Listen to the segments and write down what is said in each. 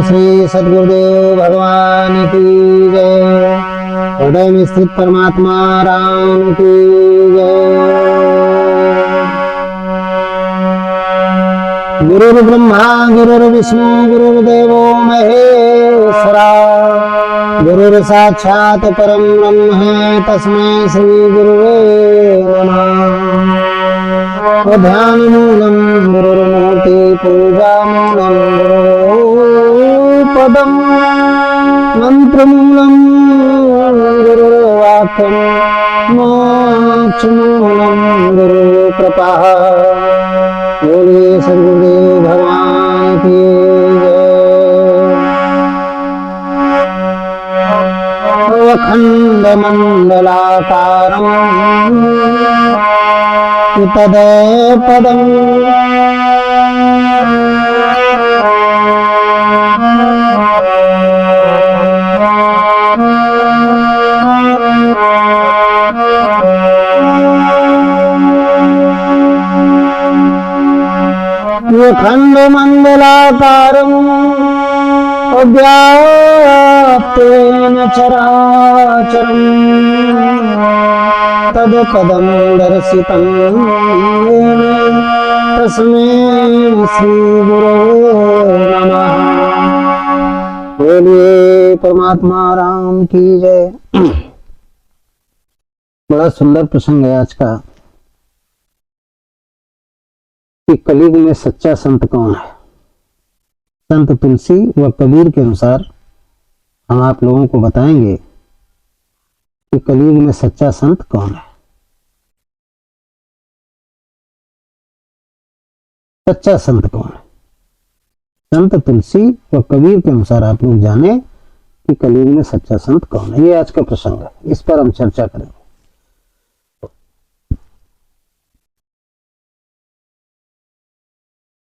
श्री सद्गुरुदेव भगवान की जय। हृदय में स्थित परमात्मा राम की जय। गुरुर्ब्रह्मा गुरुर्विष्णु गुरुर्देवो महेश्वरा। गुरुर् साक्षात् परम ब्रह्म है तस्मै श्री गुरुवे नमः। ध्यान मूलम गुरुर्मूर्ति पूजा मूलम गुरुपदम मंत्र मूलम गुरुर्वाक्यम मोक्ष मूलम गुरु कृपा। बोलिए सद्गुरुदेव भगवान की जय। अखंड मंडलाकारं तदेपदं अखंड मंडलाकारं व्याप्तेन चराचरं तत्पदं दर्शितं येन तस्मै श्री गुरवे नमः। बोलिए परमात्मा राम की जय। बड़ा सुंदर प्रसंग है आज का कि कलयुग में सच्चा संत कौन है। संत तुलसी व कबीर के अनुसार हम आप लोगों को बताएंगे कि कलयुग में सच्चा संत कौन है। सच्चा संत कौन है। संत तुलसी व कबीर के अनुसार आप लोग जाने कि कलयुग में सच्चा संत कौन है। ये आज का प्रसंग है, इस पर हम चर्चा करेंगे।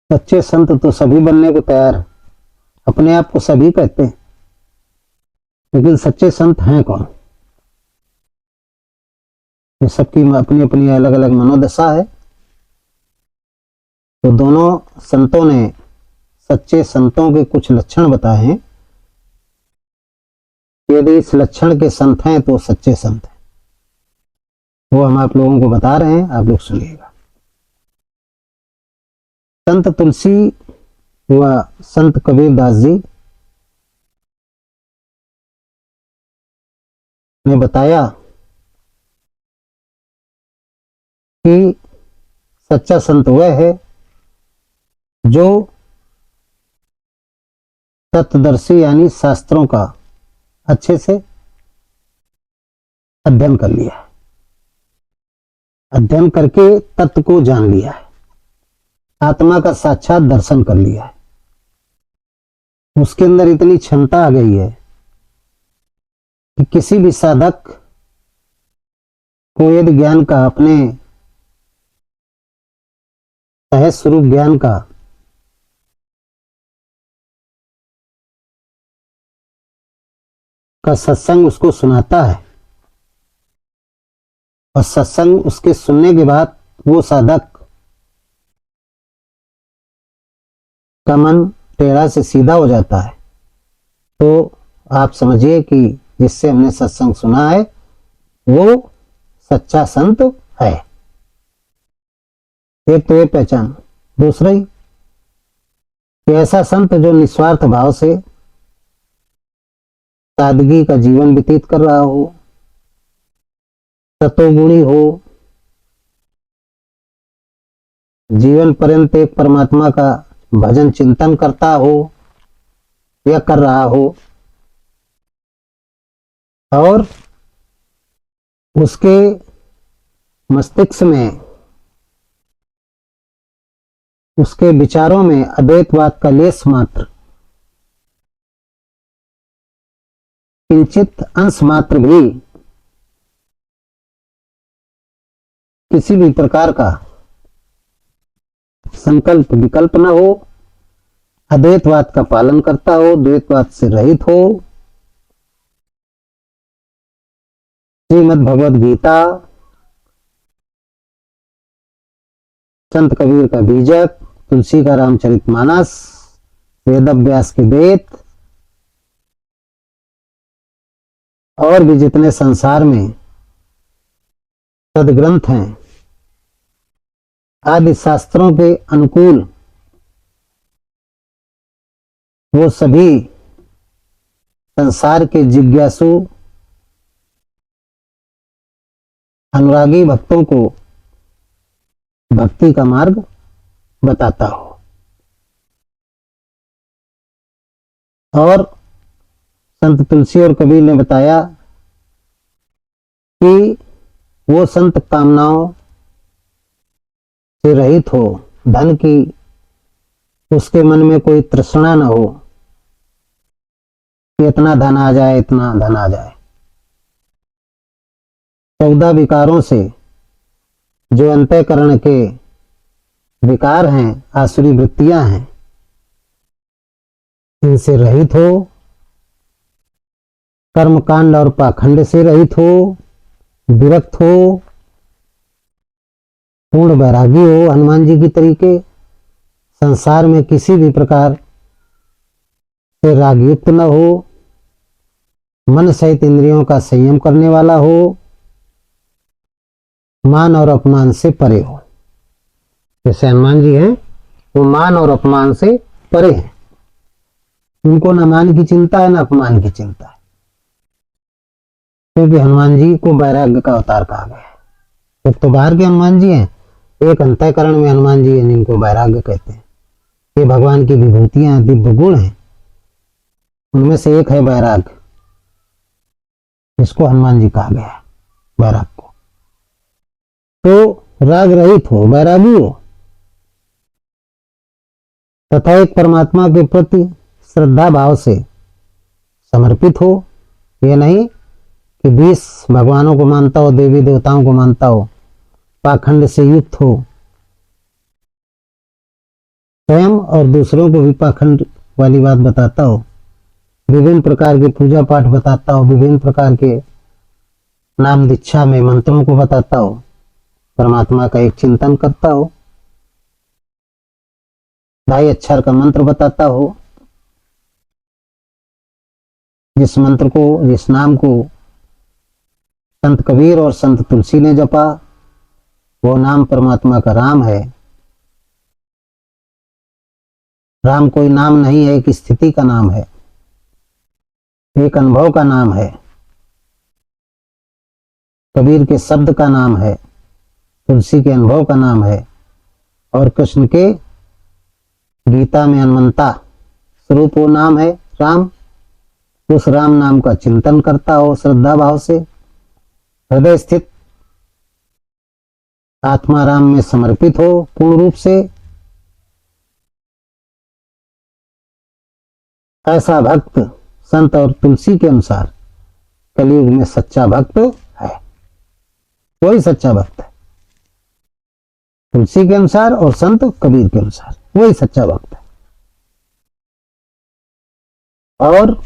सच्चे संत तो सभी बनने को तैयार है, अपने आप को सभी कहते हैं, लेकिन सच्चे संत हैं कौन। ये सबकी अपनी अपनी अलग अलग मनोदशा है। तो दोनों संतों ने सच्चे संतों के कुछ लक्षण बताए हैं। यदि इस लक्षण के संत हैं तो सच्चे संत हैं, वो हम आप लोगों को बता रहे हैं, आप लोग सुनिएगा। संत तुलसी व संत कबीरदास जी ने बताया कि सच्चा संत वह है जो तत्वदर्शी यानी शास्त्रों का अच्छे से अध्ययन कर लिया है, अध्ययन करके तत्व को जान लिया है, आत्मा का साक्षात दर्शन कर लिया है। उसके अंदर इतनी क्षमता आ गई है कि किसी भी साधक को यदि ज्ञान का, अपने सहज स्वरूप ज्ञान का सत्संग उसको सुनाता है और सत्संग उसके सुनने के बाद वो साधक का मन टेढ़ा से सीधा हो जाता है, तो आप समझिए कि जिससे हमने सत्संग सुना है वो सच्चा संत है। एक तो ये पहचान। दूसरा ही कि ऐसा संत जो निस्वार्थ भाव से सादगी का जीवन व्यतीत कर रहा हो, तत्वगुणी हो, जीवन पर्यंत एक परमात्मा का भजन चिंतन करता हो या कर रहा हो, और उसके मस्तिष्क में, उसके विचारों में अद्वैतवाद का लेस मात्र, किंचित अंश मात्र भी किसी भी प्रकार का संकल्प विकल्प न हो, अद्वैतवाद का पालन करता हो, द्वैतवाद से रहित हो, श्रीमद् भगवद गीता, संत कबीर का बीजक, तुलसी का रामचरितमानस, वेद व्यास के वेद, और भी जितने संसार में सदग्रंथ हैं, आदि शास्त्रों के अनुकूल, वो सभी संसार के जिज्ञासु अनुरागी भक्तों को भक्ति का मार्ग बताता हो। और संत तुलसी और कबीर ने बताया कि वो संत कामनाओं से रहित हो, धन की उसके मन में कोई तृष्णा न हो कि इतना धन आ जाए, इतना धन आ जाए। 14 विकारों से जो अंतःकरण के विकार हैं, आसुरी वृत्तियां हैं, इनसे रहित हो, कर्मकांड और पाखंड से रहित हो, विरक्त हो, पूर्ण वैरागी हो, हनुमान जी की तरीके, संसार में किसी भी प्रकार से रागयुक्त न हो, मन सहित इंद्रियों का संयम करने वाला हो, मान और अपमान से परे हो। जैसे हनुमान जी हैं, वो मान और अपमान से परे हैं। उनको न मान की चिंता है, न अपमान की चिंता है, क्योंकि हनुमान जी को वैराग्य का अवतार कहा गया है। एक तो बाहर के हनुमान जी हैं, एक अंतःकरण में हनुमान जी हैं, जिनको वैराग्य कहते हैं। ये भगवान की विभूतियां, दिव्य गुण हैं, उनमें से एक है वैराग्य, जिसको हनुमान जी कहा गया है, वैराग्य को। तो राग रहित हो, वैरागी हो, तथा एक परमात्मा के प्रति श्रद्धा भाव से समर्पित हो। यह नहीं कि 20 भगवानों को मानता हो, देवी देवताओं को मानता हो, पाखंड से युक्त हो, स्वयं और दूसरों को भी पाखंड वाली बात बताता हो, विभिन्न प्रकार के पूजा पाठ बताता हो, विभिन्न प्रकार के नाम दीक्षा में मंत्रों को बताता हो, परमात्मा का एक चिंतन करता हो, ढाई अक्षर का मंत्र बताता हो, जिस मंत्र को, जिस नाम को संत कबीर और संत तुलसी ने जपा, वो नाम परमात्मा का राम है। राम कोई नाम नहीं है, एक स्थिति का नाम है, एक अनुभव का नाम है, कबीर के शब्द का नाम है, तुलसी के अनुभव का नाम है, और कृष्ण के गीता में हनुमंता स्वरूप वो नाम है राम। उस राम नाम का चिंतन करता हो श्रद्धा भाव से, हृदय स्थित आत्मा राम में समर्पित हो पूर्ण रूप से, ऐसा भक्त संत और तुलसी के अनुसार कलयुग में सच्चा भक्त है। वही सच्चा भक्त है, तुलसी के अनुसार और संत कबीर के अनुसार वही सच्चा भक्त है। और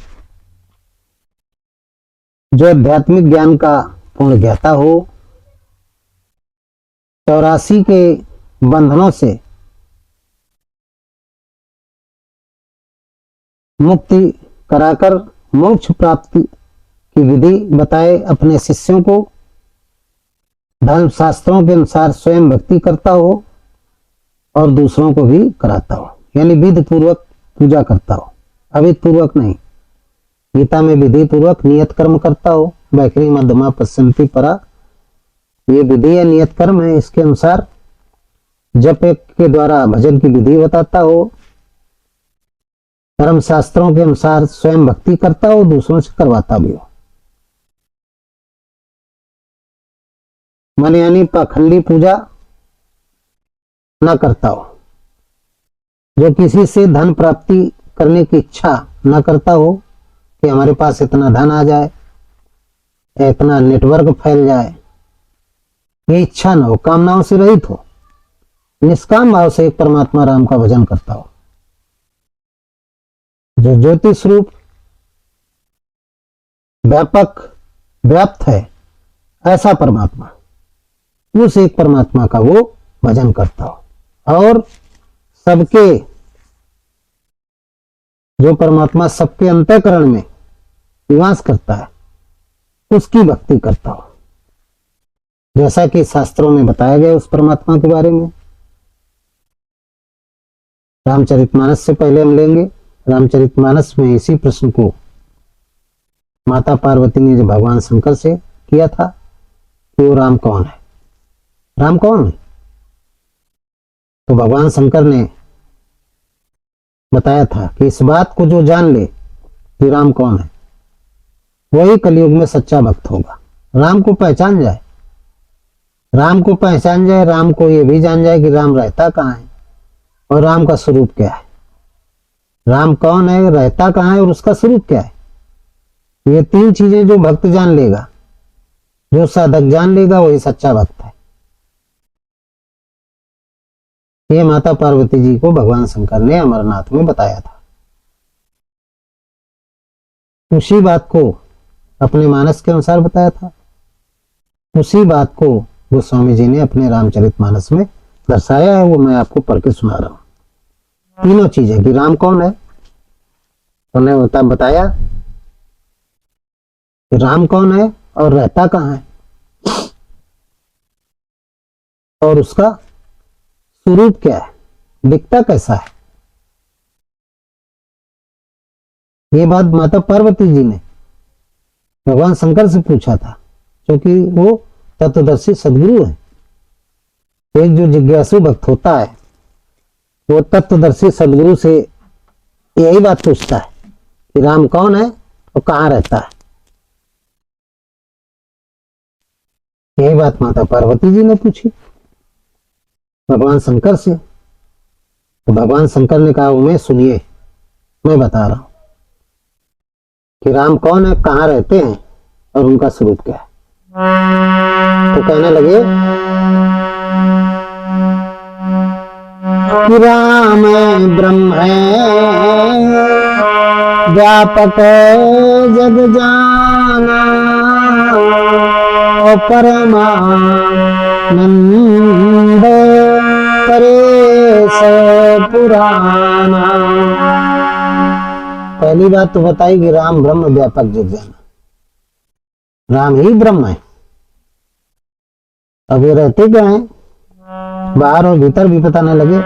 जो आध्यात्मिक ज्ञान का पूर्ण ज्ञाता हो, 84 के बंधनों से मुक्ति कराकर मोक्ष प्राप्ति की विधि बताए अपने शिष्यों को, धर्म शास्त्रों के अनुसार स्वयं भक्ति करता हो और दूसरों को भी कराता हो, यानी विधि पूर्वक पूजा करता हो, अविधि पूर्वक नहीं। गीता में विधि पूर्वक नियत कर्म करता हो, वैखरी मध्यमा पश्यन्ति परा, ये विधि या नियत कर्म है, इसके अनुसार जप के द्वारा भजन की विधि बताता हो, धर्म शास्त्रों के अनुसार स्वयं भक्ति करता हो, दूसरों से करवाता भी हो। मन यानी पाखंडी पूजा न करता हो, जो किसी से धन प्राप्ति करने की इच्छा न करता हो कि हमारे पास इतना धन आ जाए, इतना नेटवर्क फैल जाए, ये इच्छा न हो, कामनाओं से रहित हो, निष्काम भाव से एक परमात्मा राम का भजन करता हो, जो ज्योति स्वरूप व्यापक व्याप्त है, ऐसा परमात्मा, उस एक परमात्मा का वो भजन करता हो। और सबके, जो परमात्मा सबके अंतःकरण में निवास करता है, उसकी भक्ति करता हो, जैसा कि शास्त्रों में बताया गया उस परमात्मा के बारे में। रामचरितमानस से पहले हम लेंगे। रामचरितमानस में इसी प्रश्न को माता पार्वती ने जो भगवान शंकर से किया था कि वो राम कौन है, राम कौन है, तो भगवान शंकर ने बताया था कि इस बात को जो जान ले कि राम कौन है, वही कलयुग में सच्चा भक्त होगा। राम को पहचान जाए, राम को पहचान जाए, राम को ये भी जान जाए कि राम रहता कहाँ है और राम का स्वरूप क्या है। राम कौन है, रहता कहाँ है और उसका स्वरूप क्या है, ये तीन चीजें जो भक्त जान लेगा, जो साधक जान लेगा, वही सच्चा भक्त है। ये माता पार्वती जी को भगवान शंकर ने अमरनाथ में बताया था। उसी बात को अपने मानस के अनुसार बताया था, उसी बात को गोस्वामी जी ने अपने रामचरितमानस में दर्शाया है। वो मैं आपको पढ़ के सुना रहा हूं। तीनों चीजें कि राम कौन है, उन्हें बताया कि राम कौन है और रहता कहाँ है और उसका स्वरूप क्या है, दिखता कैसा है। ये बात माता पार्वती जी ने भगवान शंकर से पूछा था, क्योंकि वो तत्वदर्शी सदगुरु है। एक जो जिज्ञासु भक्त होता है वो तत्वदर्शी सदगुरु से यही बात पूछता है कि राम कौन है और कहाँ रहता है। यही बात माता पार्वती जी ने पूछी भगवान शंकर से। तो भगवान शंकर ने कहा, उन्हें सुनिए, मैं बता रहा हूं कि राम कौन है, कहाँ रहते हैं और उनका स्वरूप क्या है। तो कहने लगे कि राम ब्रह्म है, व्यापक जग जाना, और परमानंद परेश पुराना। पहली बात तो बताई कि राम ब्रह्म व्यापक जग जाना, राम ही ब्रह्म है। अब ये रहते क्या है, बाहर और भीतर भी बताने लगे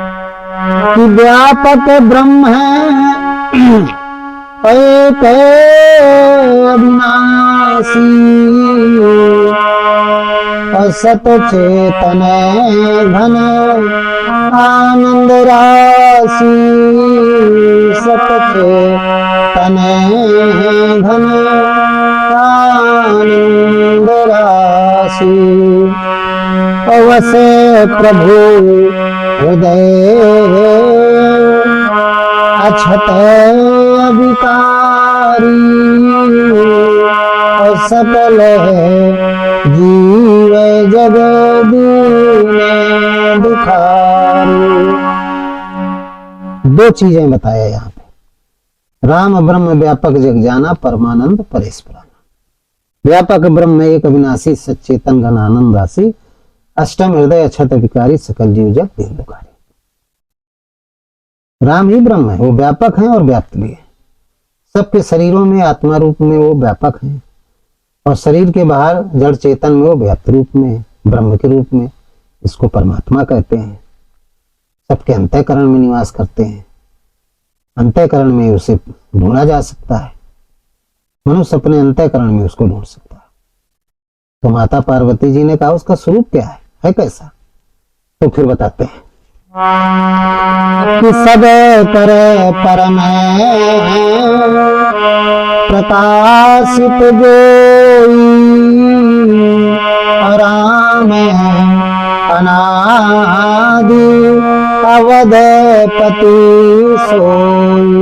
कि व्यापक ब्रह्म है, एक अविनाशी, और सत चेतन घन आनंद राशि, सत चेतन घन आनंद राशि, अवसे प्रभु हृदय अछत अभिकारी, सकल जीव जग दीने दुखारी। दो चीजें बताया यहाँ पे, राम ब्रह्म व्यापक जग जाना, परमानंद परेश पुराना। व्यापक ब्रह्म एक अविनाशी, सच्चेतन घन आनंद राशि, अष्टम हृदय अक्षत विकारी, सकल जीव जग दीन दुखारी। राम ही ब्रह्म है, वो व्यापक है और व्याप्त भी है। सबके शरीरों में आत्मा रूप में वो व्यापक है और शरीर के बाहर जड़ चेतन में वो व्याप्त रूप में, ब्रह्म के रूप में। इसको परमात्मा कहते हैं। सबके अंतःकरण में निवास करते हैं, अंतःकरण में उसे ढूंढा जा सकता है। मनुष्य अपने अंतःकरण में उसको ढूंढ सकता है। तो माता पार्वती जी ने कहा उसका स्वरूप क्या है कैसा, तो फिर बताते हैं कि सब कर परम प्रकाशित जोई, राम अनादि अवधपति सोई।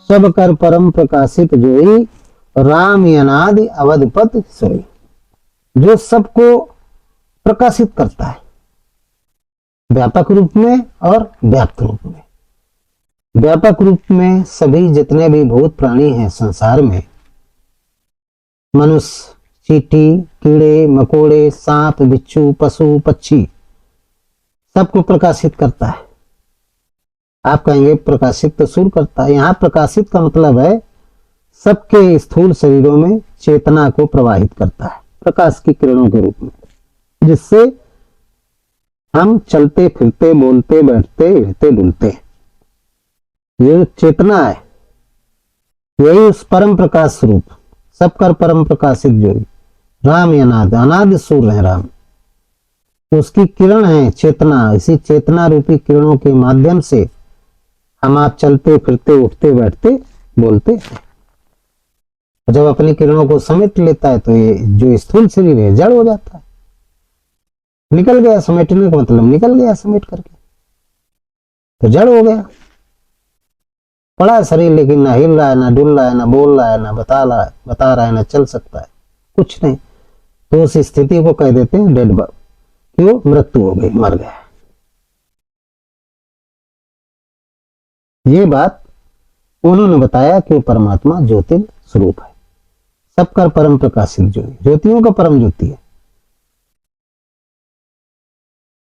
सब कर परम प्रकाशित जोई, राम अनादि अवधपति सोई। जो सबको प्रकाशित करता है व्यापक रूप में और व्याप्त रूप में। व्यापक रूप में सभी जितने भी भूत प्राणी हैं संसार में, मनुष्य, चींटी, कीड़े मकोड़े, सांप बिच्छू, पशु पक्षी, सबको प्रकाशित करता है। आप कहेंगे प्रकाशित तो सूर्य करता है। यहाँ प्रकाशित का मतलब है सबके स्थूल शरीरों में चेतना को प्रवाहित करता है प्रकाश की किरणों के रूप में, जिससे हम चलते फिरते बोलते बैठते हिलते डुलते। ये चेतना है, यही उस परम प्रकाश स्वरूप सबकर परम प्रकाशित जो राम अनाद अनाद सूर्य है राम, उसकी किरण है चेतना। इसी चेतना रूपी किरणों के माध्यम से हम आप चलते फिरते उठते बैठते बोलते हैं। जब अपनी किरणों को समेट लेता है तो ये जो स्थूल शरीर है जड़ हो जाता है। निकल गया, समेटने का मतलब निकल गया समेट करके, तो जड़ हो गया। पड़ा है शरीर लेकिन ना हिल रहा है, ना डुल रहा है, ना बोल रहा है, ना बता रहा है, ना चल सकता है, कुछ नहीं। तो उस स्थिति को कह देते हैं डेड बर्ड, कि वो मृत्यु हो गई, मर गया। ये बात उन्होंने बताया कि वो परमात्मा ज्योति स्वरूप है, सबका परम प्रकाशित ज्योतियों का परम ज्योति है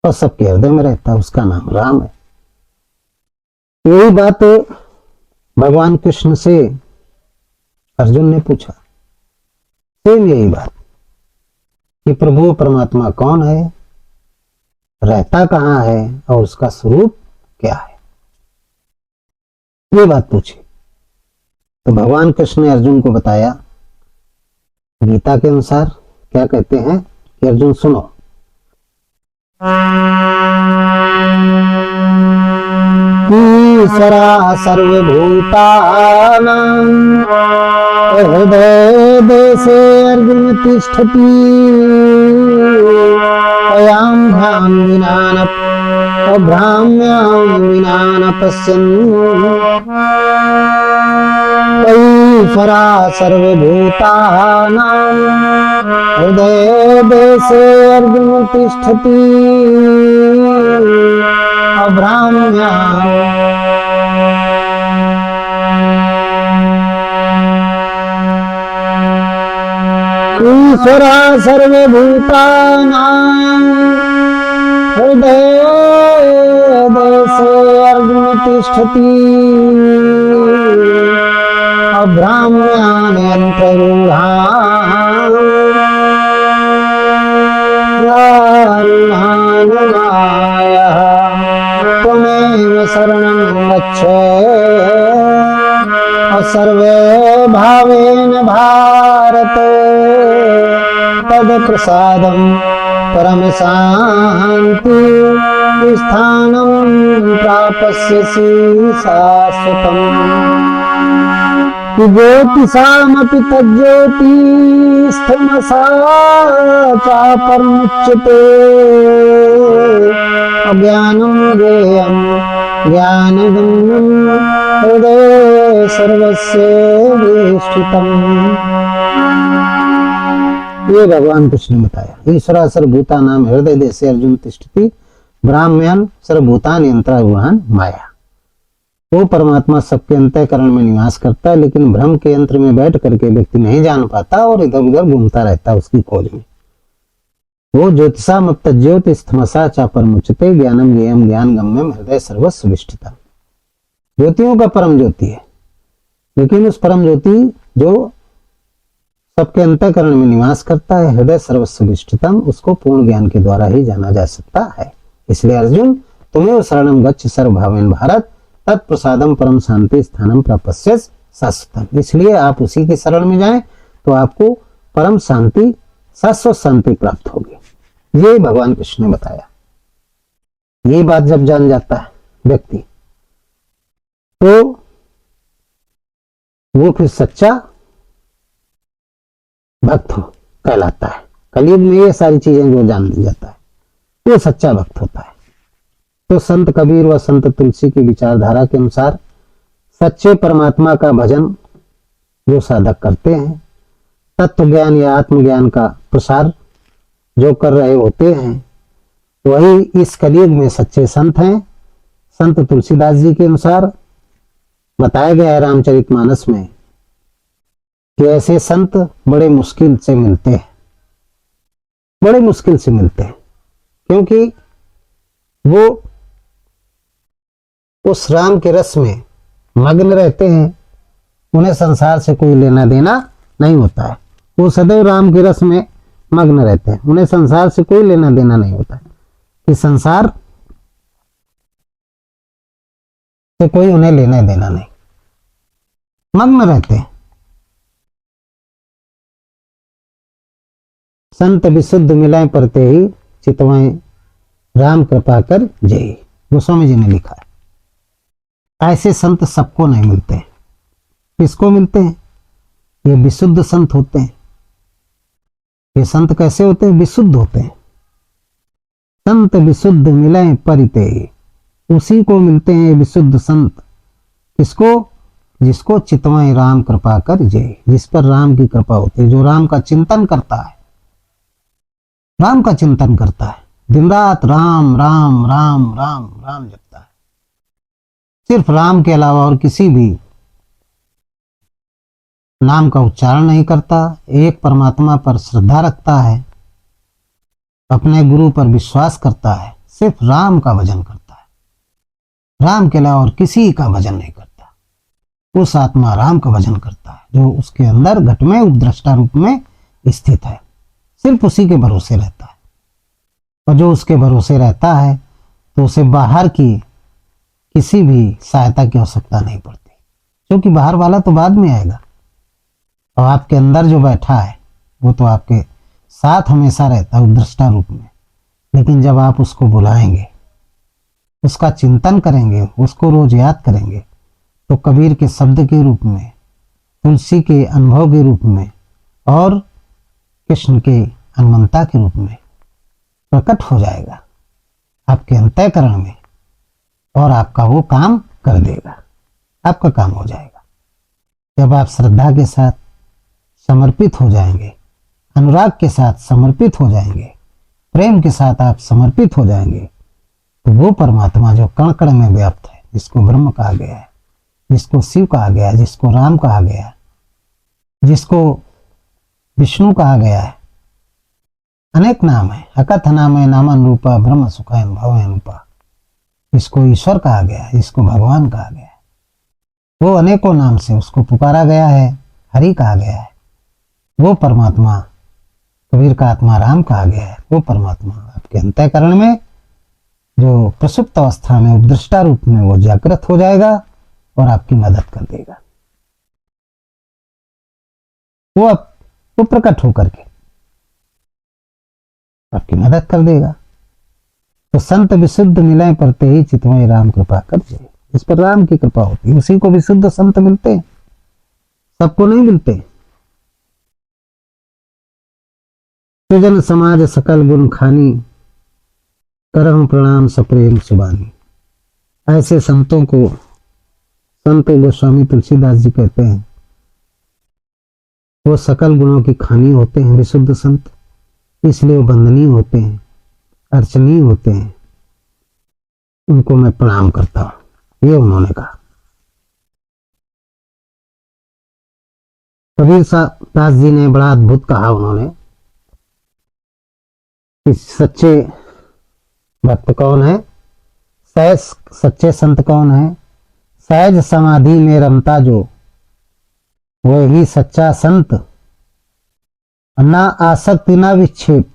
और सबके हृदय में रहता है, उसका नाम राम है। यही बात भगवान कृष्ण से अर्जुन ने पूछा, सेम यही बात कि प्रभु परमात्मा कौन है, रहता कहाँ है और उसका स्वरूप क्या है, ये बात पूछी। तो भगवान कृष्ण ने अर्जुन को बताया गीता के अनुसार क्या कहते हैं कि अर्जुन सुनो, ईश्वरा सर्वभूतानां हृदय देशे अर्जुन तिष्ठति अयां भ्राम्यां विना न पश्यन् ईश्वरा सर्वभूतानां हृदय देशे अर्जुन तिष्ठति अभ्राम्यां ईश्वरा सर्वभूतानां हृदय देशे अर्जुन तिष्ठति अभ्राम्यानि त्वमेव शरणं गच्छ सर्वे भावेन भारत तत्प्रसादं परम शांति स्थानं प्राप्स्यसि शाश्वतम्। ज्योतिषामपि तज्ज्योतिस्तमसा चापरमुच्यते अज्ञानं ज्ञेयं ज्ञानगम्यं हृदये सर्वस्य विष्ठितम्। ये भगवान कृष्ण ने बताया। ईश्वरा सर्वभूतानां हृदय देशे अर्जुन तिष्ठति ब्राह्मण सर्वभूतानि यंत्रारूहान माया। वो परमात्मा सबके अंतःकरण में निवास करता है, लेकिन भ्रम के यंत्र में बैठ करके व्यक्ति नहीं जान पाता और इधर उधर घूमता रहता है उसकी खोज में। वो ज्योतिषाम ज्योतिषमसा चापरमुच्यते ज्ञानम ज्ञेयम ज्ञान गम्यम हृदय सर्वस्व विष्ठिता। ज्योतियों का परम ज्योति है, लेकिन उस परम ज्योति जो सबके अंतःकरण में निवास करता है, हृदय सर्वस्व विष्ठितम, उसको पूर्ण ज्ञान के द्वारा ही जाना जा सकता है। इसलिए अर्जुन तुम्हें शरणम गच्छ सर्वभावेन भारत तत्प्रसादम परम शांति स्थानम प्राप्स्यसि शाश्वतम्। इसलिए आप उसी के शरण में जाएं तो आपको परम शांति शाश्वत शांति प्राप्त होगी। ये भगवान कृष्ण ने बताया। ये बात जब जान जाता है व्यक्ति तो वो फिर सच्चा भक्त कहलाता है। कलयुग में ये सारी चीजें जो जान ली जाता है वो सच्चा भक्त होता है। तो संत कबीर व संत तुलसी की विचारधारा के अनुसार सच्चे परमात्मा का भजन जो साधक करते हैं, तत्व ज्ञान या आत्मज्ञान का प्रसार जो कर रहे होते हैं, वही इस कलयुग में सच्चे संत हैं। संत तुलसीदास जी के अनुसार बताया गया है रामचरितमानस में कि ऐसे संत बड़े मुश्किल से मिलते हैं, बड़े मुश्किल से मिलते हैं, क्योंकि वो उस राम के रस में मग्न रहते हैं उन्हें संसार से कोई लेना देना नहीं होता है। वो सदैव राम के रस में मग्न रहते हैं। उन्हें संसार से कोई लेना देना नहीं होता है कि संसार से कोई उन्हें लेना देना नहीं, मग्न रहते हैं। संत विशुद्ध मिलाए परते ही चितवाएं राम कृपा कर जय। गोस्वामी जी ने लिखा है। ऐसे संत सबको नहीं मिलते। किसको मिलते हैं? ये विशुद्ध संत होते हैं। ये संत कैसे होते हैं? विशुद्ध होते हैं। संत विशुद्ध मिलाए परिते, उसी को मिलते हैं विशुद्ध संत। किसको? जिसको चितवाएं राम कृपा कर जय, जिस पर राम की कृपा होती है, जो राम का चिंतन करता है, राम का चिंतन करता है, दिन रात राम राम राम राम राम जपता है, सिर्फ राम के अलावा और किसी भी नाम का उच्चारण नहीं करता, एक परमात्मा पर श्रद्धा रखता है, अपने गुरु पर विश्वास करता है, सिर्फ राम का भजन करता है, राम के अलावा और किसी का भजन नहीं करता। उस आत्मा राम का भजन करता है जो उसके अंदर घट में उपद्रष्टा रूप में स्थित है, सिर्फ उसी के भरोसे रहता है। और जो उसके भरोसे रहता है तो उसे बाहर की किसी भी सहायता की आवश्यकता नहीं पड़ती, क्योंकि बाहर वाला तो बाद में आएगा और आपके अंदर जो बैठा है वो तो आपके साथ हमेशा रहता है उपद्रष्टा रूप में। लेकिन जब आप उसको बुलाएंगे, उसका चिंतन करेंगे, उसको रोज याद करेंगे, तो कबीर के शब्द के रूप में, तुलसी के अनुभव के रूप में और कृष्ण के हनुमंता के रूप में प्रकट हो जाएगा आपके अंतःकरण में और आपका वो काम कर देगा, आपका काम हो जाएगा। जब आप श्रद्धा के साथ समर्पित हो जाएंगे, अनुराग के साथ समर्पित हो जाएंगे, प्रेम के साथ आप समर्पित हो जाएंगे, तो वो परमात्मा जो कण कण में व्याप्त है, जिसको ब्रह्म कहा गया है, जिसको शिव कहा गया है, जिसको राम कहा गया है, जिसको विष्णु कहा गया है, अनेक नाम है, अकथ नाम है, नामन रूपा ब्रह्म सुखायन भवयन रूपा, इसको ईश्वर कहा गया है, इसको भगवान कहा गया है, वो अनेकों नाम से उसको पुकारा गया है, हरि कहा गया है। वो परमात्मा, कबीर का आत्मा राम कहा गया है, वो परमात्मा आपके अंतःकरण में जो प्रसुप्त अवस्था में उपदृष्टा रूप में वो जागृत हो जाएगा और आपकी मदद कर देगा। वो प्रकट होकर के आपकी मदद कर देगा। तो संत विशुद्ध मिलाए परते ही चितवाएं राम कृपा कर जाए। इस पर राम की कृपा होती है, उसी को विशुद्ध संत मिलते हैं, सबको नहीं मिलते। सुजन समाज सकल गुण खानी, करम प्रणाम सप्रेम सुबानी। ऐसे संतों को संत गोस्वामी तुलसीदास जी कहते हैं, वो सकल गुणों की खानी होते हैं, विशुद्ध संत, इसलिए वो वंदनीय होते हैं, अर्चनीय होते हैं, उनको मैं प्रणाम करता हूं, ये उन्होंने कहा। कबीर दास जी ने बड़ा अद्भुत कहा उन्होंने कि सच्चे भक्त कौन है, सहज सच्चे संत कौन है, सहज समाधि में रमता जो, वही सच्चा संत, ना आसक्ति ना विक्षेप,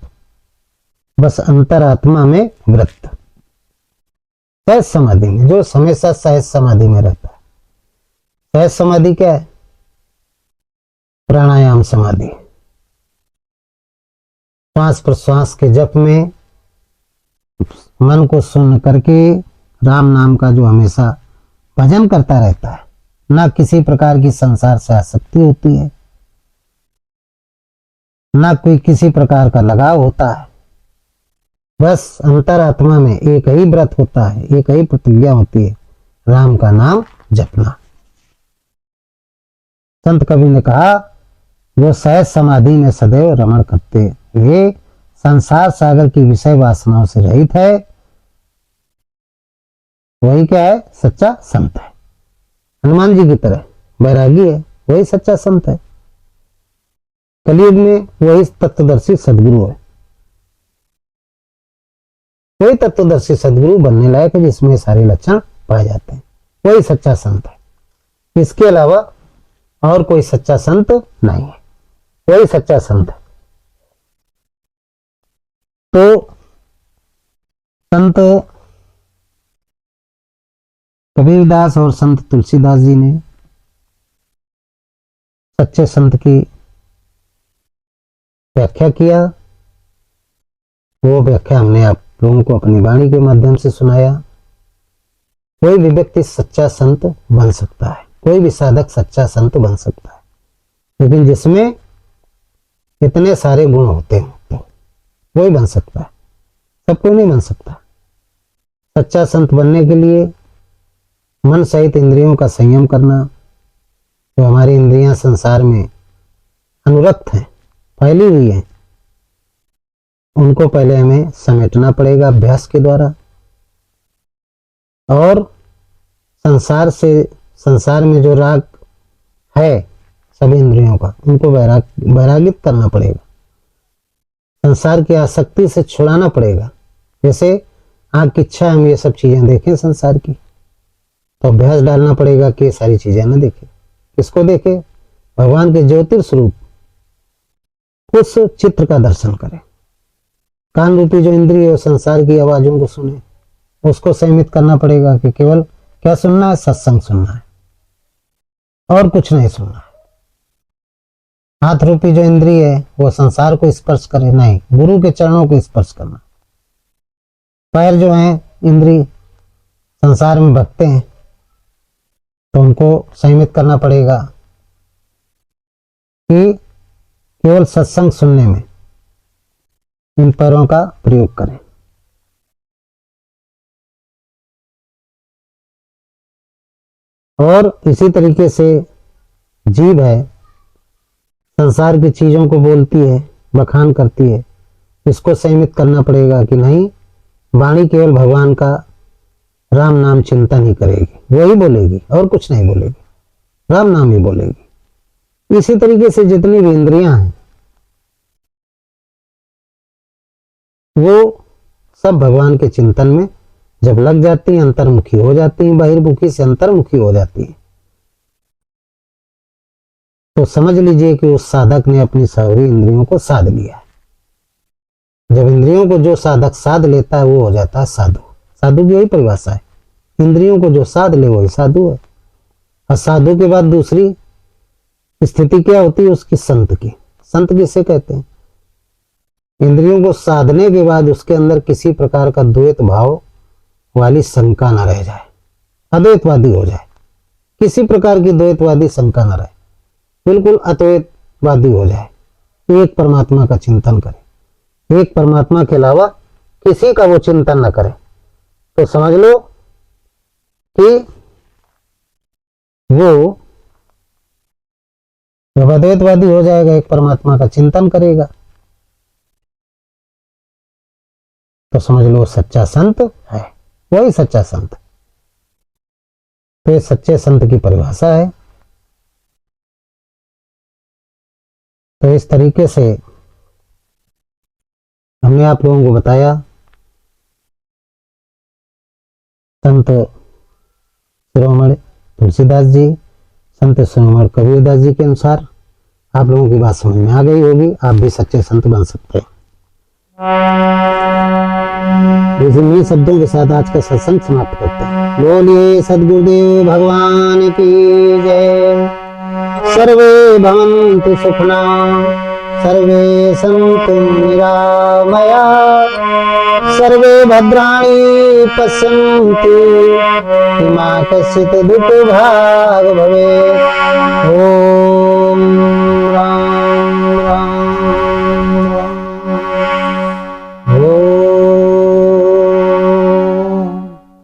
बस अंतरात्मा में वृत्त। सहज समाधि में, जो हमेशा सहज समाधि में रहता है। सहज समाधि क्या है? प्राणायाम समाधि, श्वास प्रश्वास के जप में मन को शून्य करके राम नाम का जो हमेशा भजन करता रहता है, ना किसी प्रकार की संसार से आसक्ति होती है, ना कोई किसी प्रकार का लगाव होता है, बस अंतरात्मा में एक ही व्रत होता है, एक ही प्रतिज्ञा होती है, राम का नाम जपना। संत कबीर ने कहा, वो सहज समाधि में सदैव रमण करते हुए संसार सागर की विषय वासनाओं से रहित है, वही क्या है? सच्चा संत है। हनुमान जी की तरह वैरागी है, वही सच्चा संत है। कलयुग में वही तत्वदर्शी सदगुरु है, वही तत्वदर्शी सदगुरु बनने लायक है, जिसमें सारे लक्षण पाए जाते हैं, वही सच्चा संत है। इसके अलावा और कोई सच्चा संत नहीं है, वही सच्चा संत है। तो संत कबीरदास और संत तुलसीदास जी ने सच्चे संत की व्याख्या किया। वो व्याख्या हमने आप लोगों को अपनी वाणी के माध्यम से सुनाया। कोई भी व्यक्ति सच्चा संत बन सकता है, कोई भी साधक सच्चा संत बन सकता है, लेकिन जिसमें इतने सारे गुण होते हैं तो वही बन सकता है, सब कोई नहीं बन सकता। सच्चा संत बनने के लिए मन सहित इंद्रियों का संयम करना। जो हमारी इंद्रियां संसार में अनुरक्त हैं, फैली हुई हैं, उनको पहले हमें समेटना पड़ेगा अभ्यास के द्वारा। और संसार में जो राग है सभी इंद्रियों का, उनको वैरागित करना पड़ेगा। संसार की आसक्ति से छुड़ाना पड़ेगा। जैसे आग की इच्छा हम ये सब चीजें देखें संसार की, तो अभ्यास डालना पड़ेगा कि ये सारी चीजें न देखें। किसको देखे? भगवान के ज्योतिर्स्वरूप उस चित्र का दर्शन करें। कान रूपी जो इंद्रिय है संसार की आवाजों को सुने, उसको संयमित करना पड़ेगा कि केवल क्या सुनना है? सत्संग सुनना है और कुछ नहीं सुनना है। हाथ रूपी जो इंद्रिय है वो संसार को स्पर्श करे नहीं, गुरु के चरणों को स्पर्श करना। पैर जो है इंद्रिय संसार में भटकते हैं, तो उनको संयमित करना पड़ेगा कि केवल सत्संग सुनने में इन पैरों का प्रयोग करें। और इसी तरीके से जीभ है, संसार की चीजों को बोलती है, बखान करती है। इसको संयमित करना पड़ेगा कि नहीं, वाणी केवल भगवान का राम नाम चिंतन ही करेगी, वही बोलेगी और कुछ नहीं बोलेगी, राम नाम ही बोलेगी। इसी तरीके से जितनी भी इंद्रियां हैं वो सब भगवान के चिंतन में जब लग जाती हैं, अंतर्मुखी हो जाती हैं, बहिर्मुखी से अंतर्मुखी हो जाती हैं, तो समझ लीजिए कि उस साधक ने अपनी सारी इंद्रियों को साध लिया है। जब इंद्रियों को जो साधक साध लेता है वो हो जाता है साधु। साधु की यही परिभाषा है, इंद्रियों को जो साध ले वही साधु है। और साधु के बाद दूसरी स्थिति क्या होती है उसकी? संत की। संत किसे कहते हैं? इंद्रियों को साधने के बाद उसके अंदर किसी प्रकार का द्वैत भाव वाली शंका न रह जाए, अद्वैतवादी हो जाए, किसी प्रकार की द्वैतवादी शंका न रहे, बिल्कुल अद्वैतवादी हो जाए, एक परमात्मा का चिंतन करे, एक परमात्मा के अलावा किसी का वो चिंतन न करे, तो समझ लो कि वो जब अद्वैतवादी हो जाएगा, एक परमात्मा का चिंतन करेगा, तो समझ लो सच्चा संत है, वही सच्चा संत। तो ये सच्चे संत की परिभाषा है। तो इस तरीके से हमने आप लोगों को बताया संत शिरोमणि तुलसीदास जी, संत शिरोमणि कबीरदास जी के अनुसार आप लोगों की बात समझ में आ गई होगी। आप भी सच्चे संत बन सकते हैं। इन्हीं शब्दों के साथ आज का सत्संग समाप्त करते हैं। बोलिए सद्गुरुदेव भगवान की जय। सर्वे भवन्तु सुखिनः, सर्वे सन्तु निरामया, सर्वे भद्राणि पश्यन्तु मा कश्चित् दुःखभाग् भवेत्। ओम